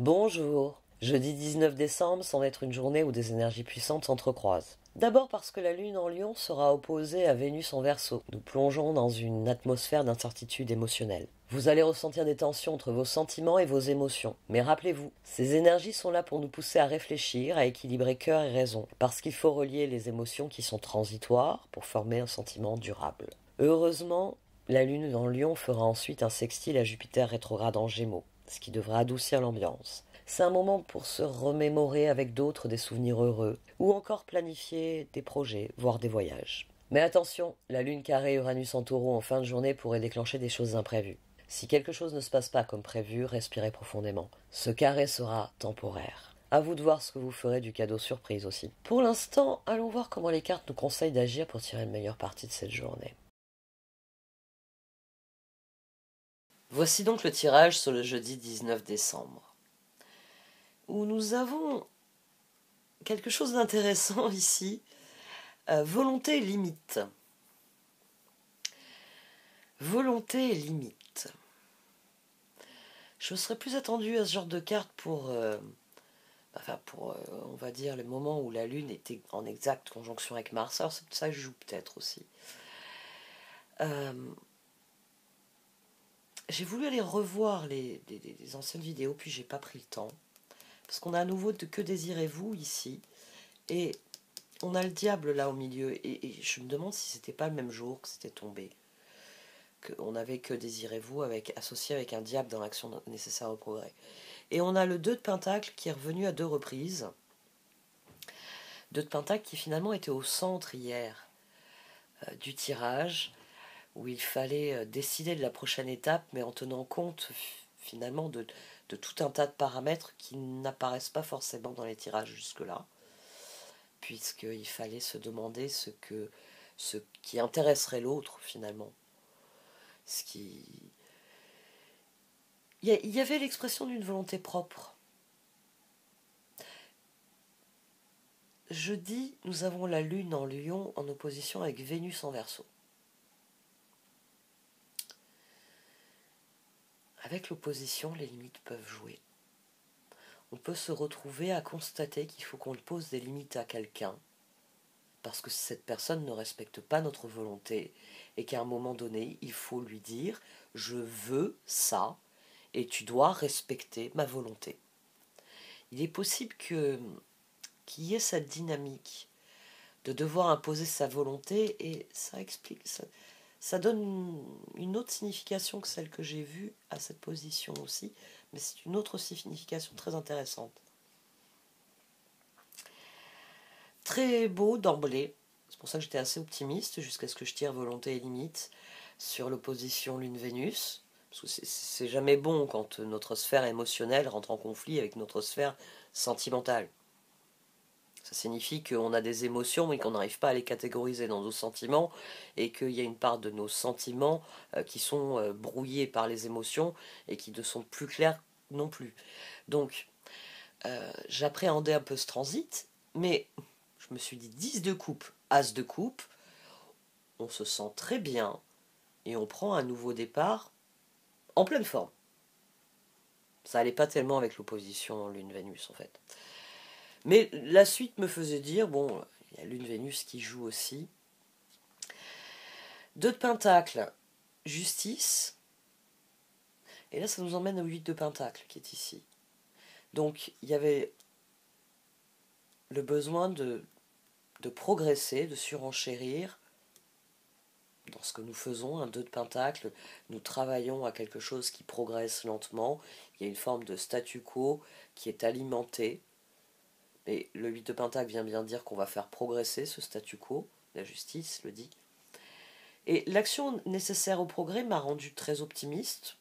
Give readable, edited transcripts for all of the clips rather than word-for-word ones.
Bonjour. Jeudi 19 décembre semble être une journée où des énergies puissantes s'entrecroisent. D'abord parce que la Lune en Lion sera opposée à Vénus en Verseau. Nous plongeons dans une atmosphère d'incertitude émotionnelle. Vous allez ressentir des tensions entre vos sentiments et vos émotions. Mais rappelez-vous, ces énergies sont là pour nous pousser à réfléchir, à équilibrer cœur et raison. Parce qu'il faut relier les émotions qui sont transitoires pour former un sentiment durable. Heureusement, la Lune en Lion fera ensuite un sextile à Jupiter rétrograde en Gémeaux, ce qui devrait adoucir l'ambiance. C'est un moment pour se remémorer avec d'autres des souvenirs heureux, ou encore planifier des projets, voire des voyages. Mais attention, la Lune carrée Uranus en Taureau en fin de journée pourrait déclencher des choses imprévues. Si quelque chose ne se passe pas comme prévu, respirez profondément. Ce carré sera temporaire. À vous de voir ce que vous ferez du cadeau surprise aussi. Pour l'instant, allons voir comment les cartes nous conseillent d'agir pour tirer une meilleure partie de cette journée. Voici donc le tirage sur le jeudi 19 décembre, où nous avons quelque chose d'intéressant ici. Volonté et limite. Volonté et limite. Je serais plus attendu à ce genre de carte pour, on va dire, les moments où la Lune était en exacte conjonction avec Mars. Alors c'est ça que je joue peut-être aussi. J'ai voulu aller revoir les anciennes vidéos, puis j'ai pas pris le temps. Parce qu'on a à nouveau de Que désirez-vous ici. Et on a le diable là au milieu. Et je me demande si c'était pas le même jour que c'était tombé. Qu'on avait Que désirez-vous associé avec un diable dans l'action nécessaire au progrès. Et on a le 2 de Pentacle qui est revenu à 2 reprises. 2 de Pentacle qui finalement était au centre hier du tirage, où il fallait décider de la prochaine étape, mais en tenant compte finalement de tout un tas de paramètres qui n'apparaissent pas forcément dans les tirages jusque-là, puisqu'il fallait se demander ce qui intéresserait l'autre finalement. Il y avait l'expression d'une volonté propre. Jeudi, nous avons la Lune en Lion en opposition avec Vénus en Verseau. Avec l'opposition, les limites peuvent jouer. On peut se retrouver à constater qu'il faut qu'on pose des limites à quelqu'un, parce que cette personne ne respecte pas notre volonté, et qu'à un moment donné, il faut lui dire « je veux ça, et tu dois respecter ma volonté ». Il est possible qu'il y ait cette dynamique de devoir imposer sa volonté, et ça explique, ça donne une autre signification que celle que j'ai vue à cette position aussi, mais c'est une autre signification très intéressante. Très beau d'emblée, c'est pour ça que j'étais assez optimiste jusqu'à ce que je tire volonté et limite sur l'opposition Lune-Vénus, parce que c'est jamais bon quand notre sphère émotionnelle rentre en conflit avec notre sphère sentimentale. Ça signifie qu'on a des émotions mais qu'on n'arrive pas à les catégoriser dans nos sentiments et qu'il y a une part de nos sentiments qui sont brouillés par les émotions et qui ne sont plus clairs non plus. Donc, j'appréhendais un peu ce transit, mais je me suis dit 10 de coupe, As de coupe, on se sent très bien et on prend un nouveau départ en pleine forme. Ça allait pas tellement avec l'opposition Lune-Vénus en fait. Mais la suite me faisait dire, bon, il y a Lune-Vénus qui joue aussi. 2 de Pentacle, justice. Et là, ça nous emmène au 8 de Pentacle qui est ici. Donc, il y avait le besoin de progresser, de surenchérir dans ce que nous faisons. Un 2 de Pentacle, nous travaillons à quelque chose qui progresse lentement. Il y a une forme de statu quo qui est alimenté. Et le 8 de Pentacle vient bien dire qu'on va faire progresser ce statu quo, la justice le dit. Et l'action nécessaire au progrès m'a rendu très optimiste,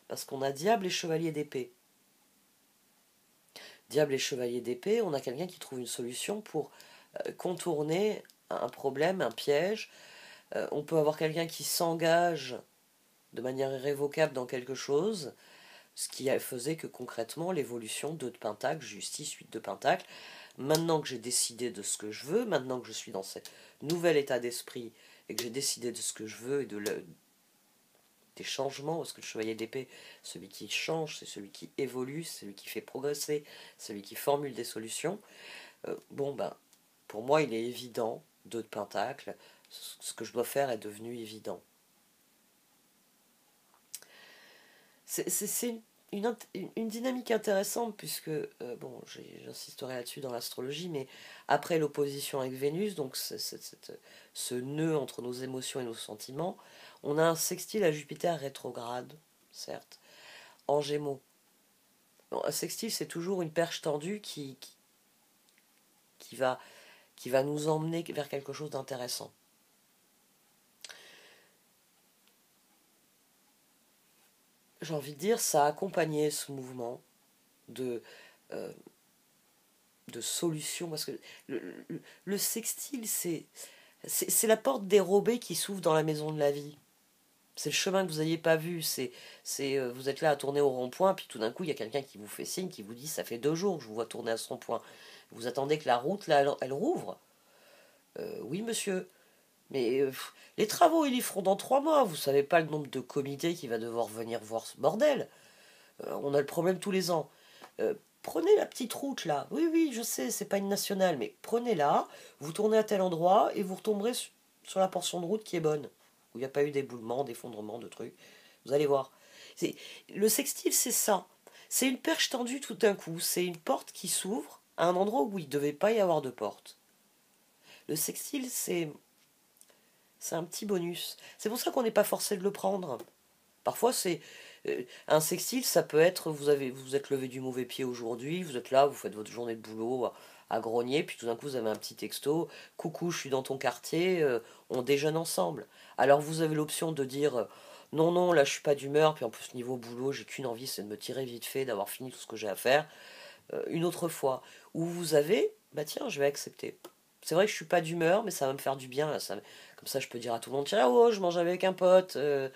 parce qu'on a diable et chevalier d'épée. Diable et chevalier d'épée, on a quelqu'un qui trouve une solution pour contourner un problème, un piège. On peut avoir quelqu'un qui s'engage de manière irrévocable dans quelque chose, ce qui faisait que concrètement l'évolution 2 de Pentacle, justice, 8 de Pentacle, maintenant que j'ai décidé de ce que je veux, maintenant que je suis dans ce nouvel état d'esprit et que j'ai décidé de ce que je veux et des changements, parce que le chevalier d'épée, celui qui change, c'est celui qui évolue, c'est celui qui fait progresser, celui qui formule des solutions. Bon, ben, pour moi, il est évident, 2 de pentacle, ce que je dois faire est devenu évident. C'est une dynamique intéressante puisque, bon, j'insisterai là-dessus dans l'astrologie, mais après l'opposition avec Vénus, donc ce nœud entre nos émotions et nos sentiments, on a un sextile à Jupiter rétrograde, certes, en Gémeaux. Bon, un sextile, c'est toujours une perche tendue qui va, qui va nous emmener vers quelque chose d'intéressant. J'ai envie de dire, ça a accompagné ce mouvement de, euh, de solutions, parce que le sextile, c'est la porte dérobée qui s'ouvre dans la maison de la vie. C'est le chemin que vous n'aviez pas vu. Vous êtes là à tourner au rond-point, puis tout d'un coup, il y a quelqu'un qui vous fait signe, qui vous dit, ça fait 2 jours que je vous vois tourner à ce rond-point. Vous attendez que la route, là, elle rouvre. Oui, monsieur. Mais les travaux, ils y feront dans 3 mois. Vous savez pas le nombre de comités qui va devoir venir voir ce bordel. On a le problème tous les ans. Prenez la petite route là. Oui, oui, je sais, c'est pas une nationale, mais prenez-la, vous tournez à tel endroit et vous retomberez sur la portion de route qui est bonne. Où il n'y a pas eu d'éboulement, d'effondrement, de trucs. Vous allez voir. Le sextile, c'est ça. C'est une perche tendue tout d'un coup. C'est une porte qui s'ouvre à un endroit où il ne devait pas y avoir de porte. Le sextile, c'est un petit bonus. C'est pour ça qu'on n'est pas forcé de le prendre. Parfois, un sextile, ça peut être, vous êtes levé du mauvais pied aujourd'hui, vous êtes là, vous faites votre journée de boulot à grogner, puis tout d'un coup vous avez un petit texto, coucou, je suis dans ton quartier, on déjeune ensemble. Alors vous avez l'option de dire, non, non, là je suis pas d'humeur, puis en plus niveau boulot, j'ai qu'une envie, c'est de me tirer vite fait, d'avoir fini tout ce que j'ai à faire, une autre fois. Ou vous avez, bah tiens, je vais accepter. C'est vrai que je suis pas d'humeur, mais ça va me faire du bien. Comme ça, je peux dire à tout le monde, tiens, oh, je mange avec un pote. Euh,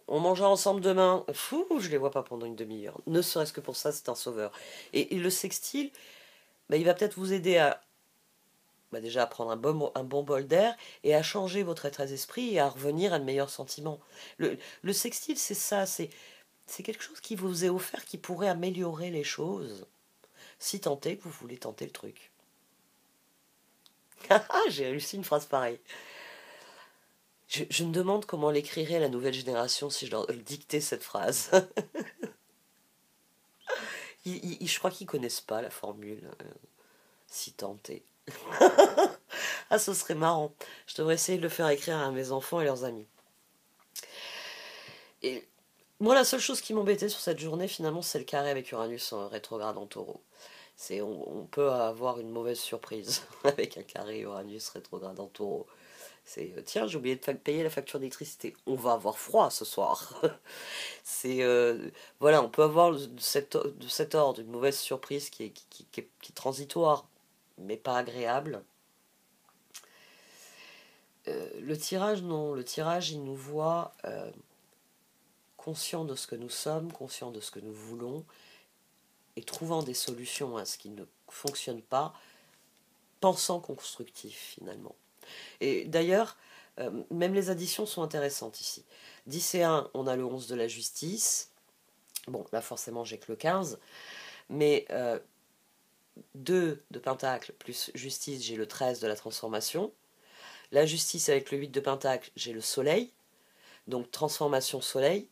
on mangera ensemble demain. Fou, je les vois pas pendant une demi-heure. Ne serait-ce que pour ça, c'est un sauveur. Et le sextile, bah, il va peut-être vous aider à déjà à prendre un bon bol d'air et à changer votre état d'esprit et à revenir à de meilleurs sentiments. Le sextile, c'est ça, c'est quelque chose qui vous est offert qui pourrait améliorer les choses, si tant est que vous voulez tenter le truc. Ah, j'ai réussi une phrase pareille. Je me demande comment l'écrirait la nouvelle génération si je leur dictais cette phrase. Je crois qu'ils connaissent pas la formule, si tant est. Ah, ce serait marrant. Je devrais essayer de le faire écrire à mes enfants et leurs amis. Et moi, la seule chose qui m'embêtait sur cette journée, finalement, c'est le carré avec Uranus en rétrograde en taureau. On peut avoir une mauvaise surprise avec un carré Uranus rétrograde en taureau. Tiens, j'ai oublié de payer la facture d'électricité. On va avoir froid ce soir. Voilà, on peut avoir de cet ordre une mauvaise surprise qui est transitoire, mais pas agréable. Le tirage, non. Le tirage, il nous voit conscients de ce que nous sommes, conscients de ce que nous voulons, et trouvant des solutions à ce qui ne fonctionne pas, pensant constructif finalement. Et d'ailleurs, même les additions sont intéressantes ici. 10 et 1, on a le 11 de la justice. Bon, là forcément j'ai que le 15. Mais 2 de pentacle plus justice, j'ai le 13 de la transformation. La justice avec le 8 de pentacle, j'ai le soleil. Donc transformation soleil.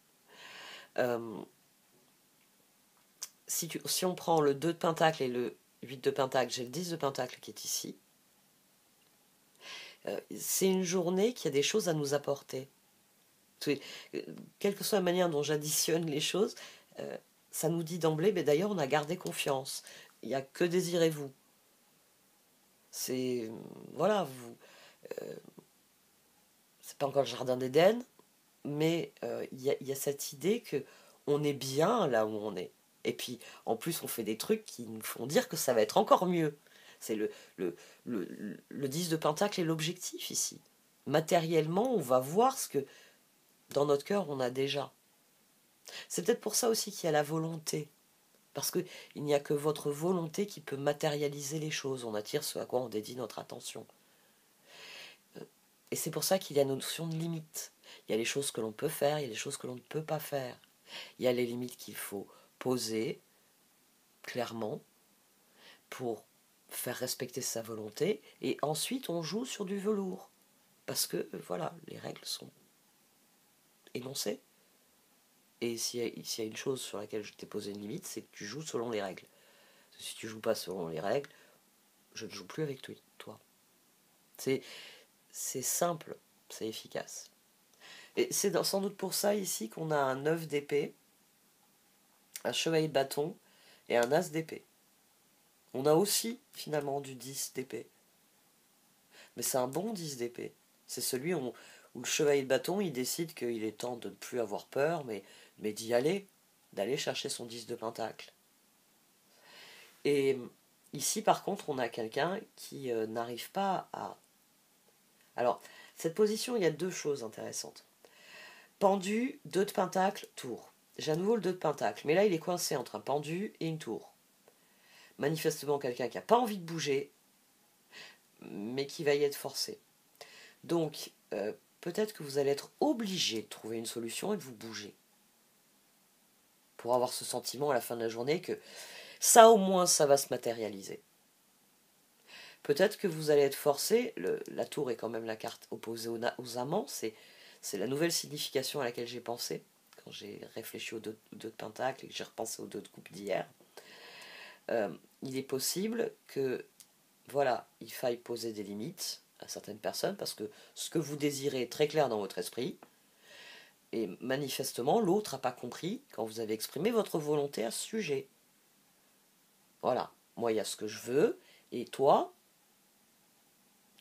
Si on prend le 2 de pentacle et le 8 de pentacle, j'ai le 10 de pentacle qui est ici. C'est une journée qui a des choses à nous apporter. Quelle que soit la manière dont j'additionne les choses, ça nous dit d'emblée, mais d'ailleurs on a gardé confiance. Il n'y a que désirez-vous. Voilà, c'est pas encore le jardin d'Éden, mais il y a cette idée que on est bien là où on est. Et puis, en plus, on fait des trucs qui nous font dire que ça va être encore mieux. C'est le 10 de pentacle est l'objectif ici. Matériellement, on va voir ce que, dans notre cœur, on a déjà. C'est peut-être pour ça aussi qu'il y a la volonté. Parce qu'il n'y a que votre volonté qui peut matérialiser les choses. On attire ce à quoi on dédie notre attention. Et c'est pour ça qu'il y a une notion de limite. Il y a les choses que l'on peut faire, il y a les choses que l'on ne peut pas faire. Il y a les limites qu'il faut poser clairement pour faire respecter sa volonté, et ensuite on joue sur du velours. Parce que, voilà, les règles sont énoncées. Et s'il y a une chose sur laquelle je t'ai posé une limite, c'est que tu joues selon les règles. Si tu joues pas selon les règles, je ne joue plus avec toi. C'est simple, c'est efficace. Et c'est sans doute pour ça ici qu'on a un 9 d'épée, un chevalier de bâton et un as d'épée. On a aussi finalement du 10 d'épée. Mais c'est un bon 10 d'épée. C'est celui où le chevalier de bâton, il décide qu'il est temps de ne plus avoir peur, mais d'y aller, d'aller chercher son 10 de pentacle. Et ici, par contre, on a quelqu'un qui n'arrive pas à... Alors, cette position, il y a deux choses intéressantes. Pendu, 2 de pentacle, tour. J'ai à nouveau le 2 de pentacle, mais là, il est coincé entre un pendu et une tour. Manifestement, quelqu'un qui n'a pas envie de bouger, mais qui va y être forcé. Donc, peut-être que vous allez être obligé de trouver une solution et de vous bouger. Pour avoir ce sentiment à la fin de la journée que ça, au moins, ça va se matérialiser. Peut-être que vous allez être forcé, la tour est quand même la carte opposée aux amants, c'est la nouvelle signification à laquelle j'ai pensé quand j'ai réfléchi aux deux de pentacle et que j'ai repensé aux 2 de coupe d'hier. Il est possible que, voilà, il faille poser des limites à certaines personnes parce que ce que vous désirez est très clair dans votre esprit et manifestement l'autre n'a pas compris quand vous avez exprimé votre volonté à ce sujet. Voilà, moi il y a ce que je veux et toi,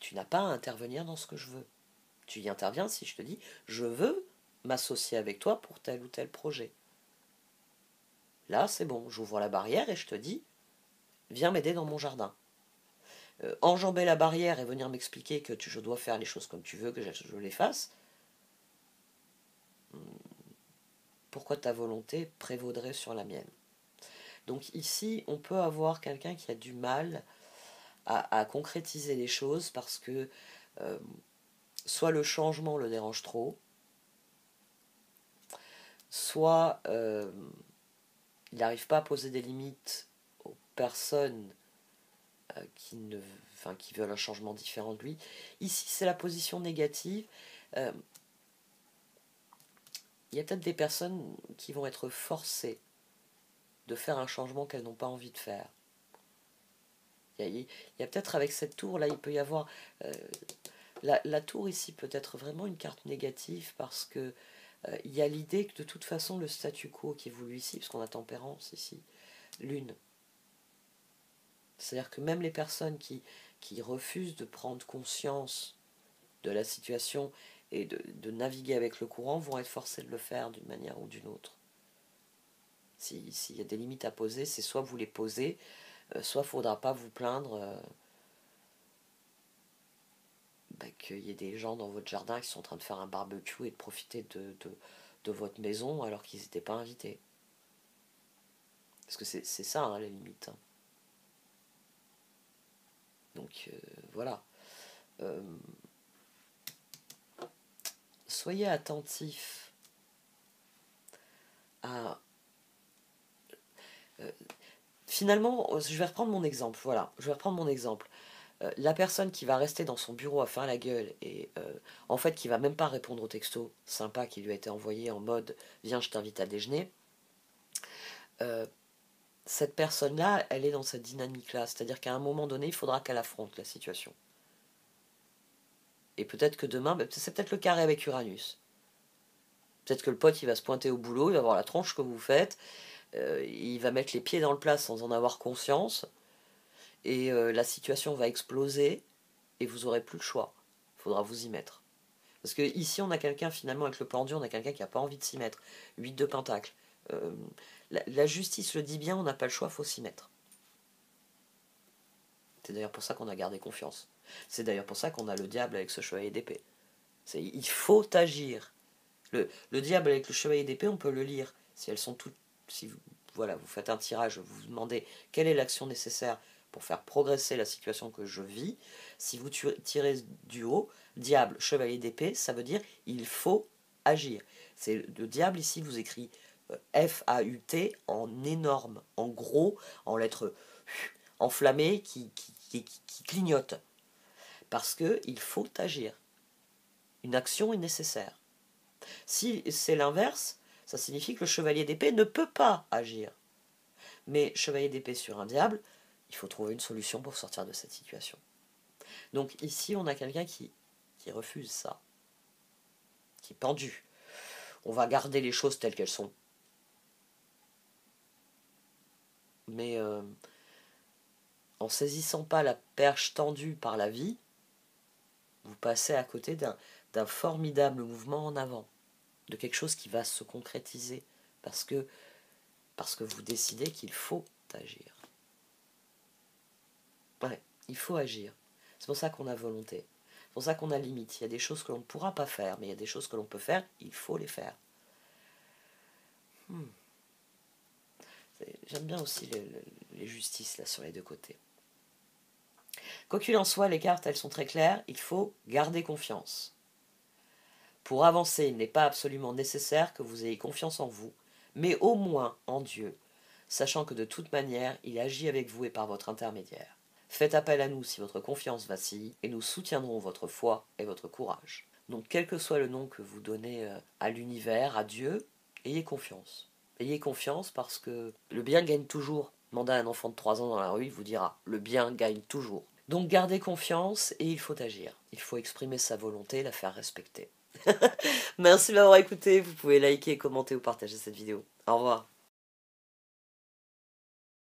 tu n'as pas à intervenir dans ce que je veux. Tu y interviens si je te dis je veux m'associer avec toi pour tel ou tel projet. Là c'est bon, j'ouvre la barrière et je te dis viens m'aider dans mon jardin. Enjamber la barrière et venir m'expliquer que je dois faire les choses comme tu veux que je les fasse, pourquoi ta volonté prévaudrait sur la mienne? Donc ici, on peut avoir quelqu'un qui a du mal à concrétiser les choses parce que soit le changement le dérange trop, soit il n'arrive pas à poser des limites aux personnes qui veulent un changement différent de lui. Ici, c'est la position négative. Il y a peut-être des personnes qui vont être forcées de faire un changement qu'elles n'ont pas envie de faire. Il y a peut-être avec cette tour, là, il peut y avoir... la tour ici peut être vraiment une carte négative parce que il y a l'idée que de toute façon, le statu quo qui est voulu ici, parce qu'on a tempérance ici, lune. C'est-à-dire que même les personnes qui refusent de prendre conscience de la situation et de naviguer avec le courant vont être forcées de le faire d'une manière ou d'une autre. S'il y a des limites à poser, c'est soit vous les posez, soit il ne faudra pas vous plaindre qu'il y ait des gens dans votre jardin qui sont en train de faire un barbecue et de profiter de votre maison alors qu'ils n'étaient pas invités. Parce que c'est ça, hein, la limite. Hein. Donc, voilà. Soyez attentifs à... finalement, je vais reprendre mon exemple. Voilà, je vais reprendre mon exemple. La personne qui va rester dans son bureau à faire la gueule et en fait qui va même pas répondre au texto sympa qui lui a été envoyé en mode viens je t'invite à déjeuner, cette personne-là elle est dans cette dynamique-là, c'est-à-dire qu'à un moment donné il faudra qu'elle affronte la situation. Et peut-être que demain, c'est peut-être le carré avec Uranus. Peut-être que le pote il va se pointer au boulot, il va voir la tronche que vous faites, il va mettre les pieds dans le plat sans en avoir conscience et la situation va exploser et vous n'aurez plus le choix. Il faudra vous y mettre. Parce que ici, on a quelqu'un, finalement, avec le pendu, on a quelqu'un qui n'a pas envie de s'y mettre. 8 de pentacle. La justice le dit bien, on n'a pas le choix, il faut s'y mettre. C'est d'ailleurs pour ça qu'on a gardé confiance. C'est d'ailleurs pour ça qu'on a le diable avec ce chevalier d'épée. Il faut agir. Le diable avec le chevalier d'épée, on peut le lire. Si elles sont toutes... Si vous, voilà, vous faites un tirage, vous vous demandez quelle est l'action nécessaire pour faire progresser la situation que je vis. Si vous tirez du haut, diable, chevalier d'épée, ça veut dire il faut agir. C'est le diable ici vous écrit F-A-U-T en énorme, en gros, en lettres enflammées qui clignotent. Parce qu'il faut agir. Une action est nécessaire. Si c'est l'inverse, ça signifie que le chevalier d'épée ne peut pas agir. Mais chevalier d'épée sur un diable, il faut trouver une solution pour sortir de cette situation. Donc ici, on a quelqu'un qui refuse ça, qui est pendu. On va garder les choses telles qu'elles sont. Mais en saisissant pas la perche tendue par la vie, vous passez à côté d'un formidable mouvement en avant, de quelque chose qui va se concrétiser, parce que vous décidez qu'il faut agir. Ouais, il faut agir. C'est pour ça qu'on a volonté. C'est pour ça qu'on a limite. Il y a des choses que l'on ne pourra pas faire, mais il y a des choses que l'on peut faire, il faut les faire. J'aime bien aussi les justices là sur les deux côtés. Quoi qu'il en soit, les cartes, elles sont très claires. Il faut garder confiance. Pour avancer, il n'est pas absolument nécessaire que vous ayez confiance en vous, mais au moins en Dieu, sachant que de toute manière, il agit avec vous et par votre intermédiaire. Faites appel à nous si votre confiance vacille, et nous soutiendrons votre foi et votre courage. Donc quel que soit le nom que vous donnez à l'univers, à Dieu, ayez confiance. Ayez confiance parce que le bien gagne toujours. Demandez à un enfant de 3 ans dans la rue, il vous dira « le bien gagne toujours ». Donc gardez confiance et il faut agir. Il faut exprimer sa volonté, la faire respecter. Merci de m'avoir écouté, vous pouvez liker, commenter ou partager cette vidéo. Au revoir.